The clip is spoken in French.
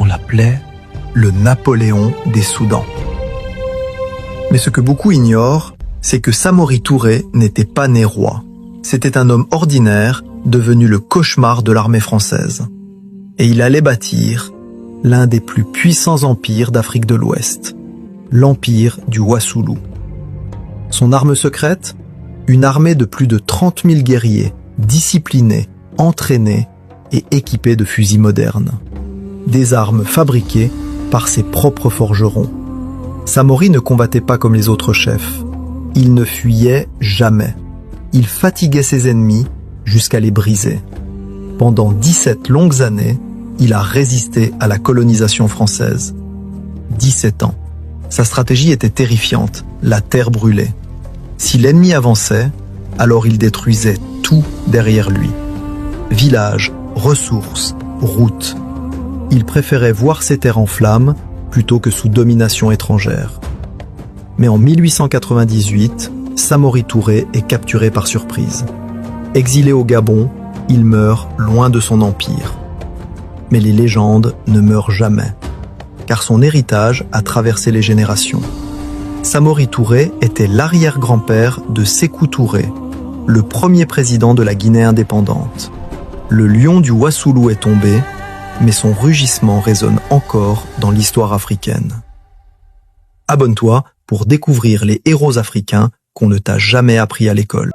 l'appelait le Napoléon des Soudans. Mais ce que beaucoup ignorent, c'est que Samori Touré n'était pas né roi. C'était un homme ordinaire devenu le cauchemar de l'armée française. Et il allait bâtir l'un des plus puissants empires d'Afrique de l'Ouest, l'empire du Wassoulou. Son arme secrète? Une armée de plus de 30 000 guerriers, disciplinés, entraînés et équipés de fusils modernes. Des armes fabriquées par ses propres forgerons. Samori ne combattait pas comme les autres chefs. Il ne fuyait jamais. Il fatiguait ses ennemis jusqu'à les briser. Pendant 17 longues années, il a résisté à la colonisation française. 17 ans. Sa stratégie était terrifiante, la terre brûlait. Si l'ennemi avançait, alors il détruisait tout derrière lui. Villages, ressources, routes. Il préférait voir ses terres en flammes plutôt que sous domination étrangère. Mais en 1898, Samori Touré est capturé par surprise. Exilé au Gabon, il meurt loin de son empire. Mais les légendes ne meurent jamais, car son héritage a traversé les générations. Samori Touré était l'arrière-grand-père de Sékou Touré, le premier président de la Guinée indépendante. Le lion du Wassoulou est tombé, mais son rugissement résonne encore dans l'histoire africaine. Abonne-toi pour découvrir les héros africains qu'on ne t'a jamais appris à l'école.